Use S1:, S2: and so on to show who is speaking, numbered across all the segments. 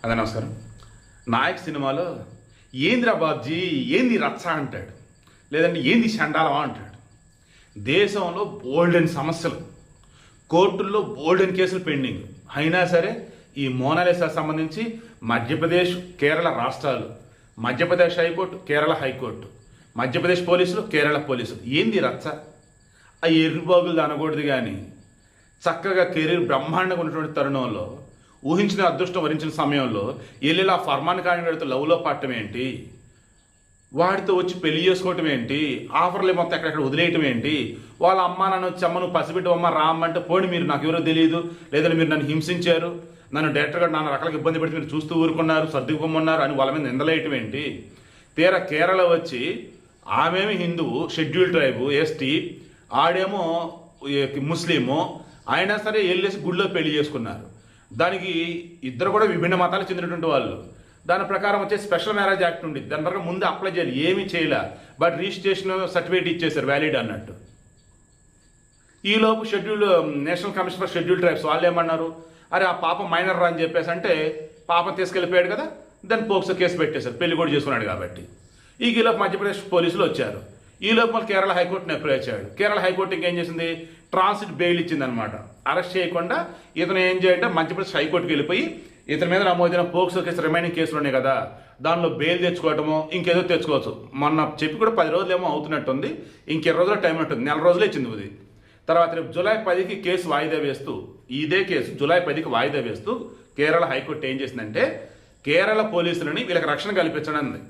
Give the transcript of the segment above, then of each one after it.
S1: అదే నమస్కారం. నాయక్ సినిమాలో ఏందిరా బాబ్జీ ఏంది రచ్చ అంటాడు, లేదంటే ఏంది చండాలమా అంటాడు. దేశంలో బోల్డెన్ సమస్యలు, కోర్టుల్లో బోల్డెన్ కేసులు పెండింగ్ అయినా సరే ఈ మోనాలిసా సంబంధించి మధ్యప్రదేశ్ కేరళ రాష్ట్రాలు, మధ్యప్రదేశ్ హైకోర్టు కేరళ హైకోర్టు, మధ్యప్రదేశ్ పోలీసులు కేరళ పోలీసులు ఏంది రచ్చ. ఆ ఎర్రిబాగులు అనకూడదు కానీ చక్కగా కెరీర్ బ్రహ్మాండంగా ఉన్నటువంటి తరుణంలో, ఊహించిన అదృష్టం వరించిన సమయంలో వెళ్ళి ఆ ఫర్మాన్ కాండిడేట్తో లవ్లో పట్టడం ఏంటి, వాడితో వచ్చి పెళ్లి చేసుకోవటం ఏంటి, ఆఫర్లు మొత్తం ఎక్కడెక్కడ వదిలేయటం ఏంటి, వాళ్ళ అమ్మ నన్ను వచ్చి అమ్మ నువ్వు పసిబిడ్డ అమ్మ రామ్మంటే పోనీ మీరు నాకు ఎవరో తెలియదు, లేదంటే మీరు నన్ను హింసించారు, నన్ను డైరెక్టర్గా నాన్న రకాలకు ఇబ్బంది పెడితే మీరు చూస్తూ ఊరుకున్నారు, సర్దుకోమన్నారు అని వాళ్ళ మీద నిందలేయటం ఏంటి. తీరా కేరళ వచ్చి ఆమెమి హిందువు, షెడ్యూల్ ట్రైబు, ఎస్టీ, ఆడేమో ముస్లిము, అయినా సరే వెళ్ళేసి గుడిలో పెళ్లి చేసుకున్నారు. దానికి ఇద్దరు కూడా విభిన్న మతాలకు చెందినటువంటి వాళ్ళు. దాని ప్రకారం వచ్చే స్పెషల్ మ్యారేజ్ యాక్ట్ ఉంది, దాని ప్రకారం ముందు అప్లై చేయాలి, ఏమీ చేయలే, బట్ రిజిస్ట్రేషన్ సర్టిఫికేట్ ఇచ్చేసారు వ్యాలిడ్ అన్నట్టు. ఈలోపు national commission for schedule tribes వాళ్ళు ఏమన్నారు, అరే ఆ పాప మైనర్ రా అని చెప్పేసి అంటే పాపం తీసుకెళ్ళిపోయాడు కదా, దాన్ని పోక్సో కేసు పెట్టేశారు, పెళ్లి కూడా చేసుకున్నాడు కాబట్టి. ఈలోపు మధ్యప్రదేశ్ పోలీసులు వచ్చారు. ఈలోపు మళ్ళీ కేరళ హైకోర్టుని అప్రోచ్ అయ్యాడు. కేరళ హైకోర్టు ఇంకేం చేసింది, ట్రాన్సిట్ బెయిల్ ఇచ్చింది అనమాట. అరెస్ట్ చేయకుండా ఇతను ఏం చేయాలంటే మధ్యప్రదేశ్ హైకోర్టుకి వెళ్ళిపోయి ఇతని మీద నమోదైన పోక్సో కేసు రిమైనింగ్ కేసులు ఉన్నాయి కదా, దానిలో బెయిల్ తెచ్చుకోవటమో ఇంకేదో తెచ్చుకోవచ్చు. మొన్న చెప్పి కూడా 10 రోజులు ఏమో అవుతున్నట్టుంది, ఇంకెన్ని రోజుల టైం ఉంటుంది, 4 రోజులే ఇచ్చింది ఇది. తర్వాత రేపు జూలై 10కి కేసు వాయిదా వేస్తూ, ఇదే కేసు జూలై 10కి వాయిదా వేస్తూ కేరళ హైకోర్టు ఏం చేసిందంటే కేరళ పోలీసులని వీళ్ళకి రక్షణ కల్పించడం ఉంది.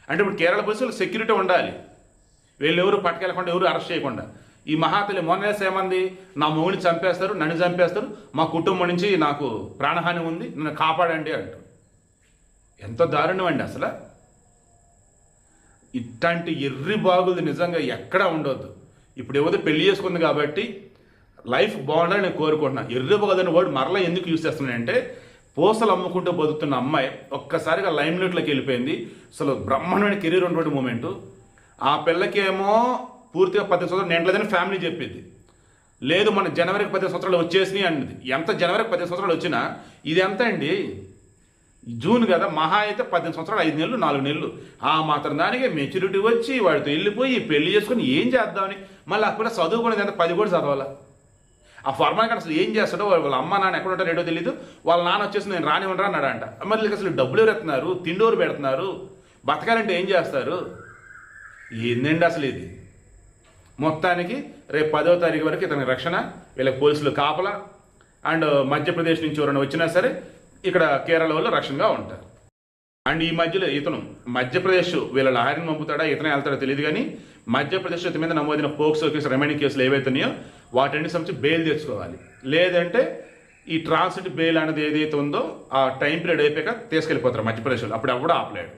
S1: అంటే ఇప్పుడు కేరళ పోలీసులు సెక్యూరిటీ ఉండాలి, వీళ్ళు ఎవరు పట్టుకెళ్ళకుండా ఎవరు అరెస్ట్ చేయకుండా. ఈ మహాతల్లి మోనాలిసా ఏమంది, నా మొగుడిని చంపేస్తారు, నన్ను చంపేస్తారు, మా కుటుంబం నుంచి నాకు ప్రాణహాని ఉంది, నన్ను కాపాడండి అంటూ. ఎంత దారుణం అండి అసలు. ఇట్లాంటి ఎర్రి బాగులు నిజంగా ఎక్కడా ఉండొద్దు. ఇప్పుడు ఏవో పెళ్లి చేసుకుంది కాబట్టి లైఫ్ బాగుండాలని నేను కోరుకుంటున్నాను. ఎర్రి బాగుదని వాడు మరలా ఎందుకు యూజ్ చేస్తున్నానంటే, పూసలు అమ్ముకుంటూ బతుకుతున్న అమ్మాయి ఒక్కసారిగా లైమ్ లైట్లోకి వెళ్ళిపోయింది. అసలు బ్రహ్మాండమైన కెరీర్ ఉన్నటువంటి మూమెంటు. ఆ పిల్లకేమో పూర్తిగా 10 సంవత్సరాలు నిండలేదని ఫ్యామిలీ చెప్పింది. లేదు మన జనవరికి 10 సంవత్సరాలు వచ్చేసినాయి అన్నది. ఎంత జనవరికి 10 సంవత్సరాలు వచ్చినా ఇది ఎంత అండి, జూన్ కదా, మహా అయితే 18 సంవత్సరాలు 5 నెలలు 4 నెలలు. ఆ మాత్రం దానికి మెచ్యూరిటీ వచ్చి వాడితో వెళ్ళిపోయి పెళ్లి చేసుకుని ఏం చేద్దామని, మళ్ళీ అక్కడ చదువుకునేది ఎంత 10 కూడా చదవాలా. ఆ ఫార్మాన్ కానీ అసలు ఏం చేస్తాడో, వాళ్ళ అమ్మ నాన్న ఎక్కడ ఉంటారో ఏటో తెలియదు, వాళ్ళ నాన్న వచ్చేసి నేను రానివ్వరా అన్నాడంట. మరి అసలు డబ్బులు ఎవరు ఎత్తున్నారు, తిండోరు పెడుతున్నారు, బతకాలంటే ఏం చేస్తారు, ఏందండి అసలు ఇది. మొత్తానికి రేపు 10వ తారీఖు వరకు ఇతని రక్షణ, వీళ్ళకి పోలీసులు కాపలా, అండ్ మధ్యప్రదేశ్ నుంచి ఎవరైనా వచ్చినా సరే ఇక్కడ కేరళ వాళ్ళు రక్షణగా ఉంటారు. అండ్ ఈ మధ్యలో ఇతను మధ్యప్రదేశ్ వీళ్ళ లారీని పంపుతాడా, ఇతనే వెళ్తాడో తెలియదు కానీ మధ్యప్రదేశ్ ఇతని మీద నమోదైన పోక్సో కేసు రిమైనింగ్ కేసులు ఏవైతున్నాయో వాటన్ని సంబంధించి బెయిల్ తెచ్చుకోవాలి. లేదంటే ఈ ట్రాన్సిట్ బెయిల్ అనేది ఏదైతే ఉందో ఆ టైం పీరియడ్ అయిపోయాక తీసుకెళ్ళిపోతారు మధ్యప్రదేశ్లో, అప్పుడు ఎవడో ఆపలేడు.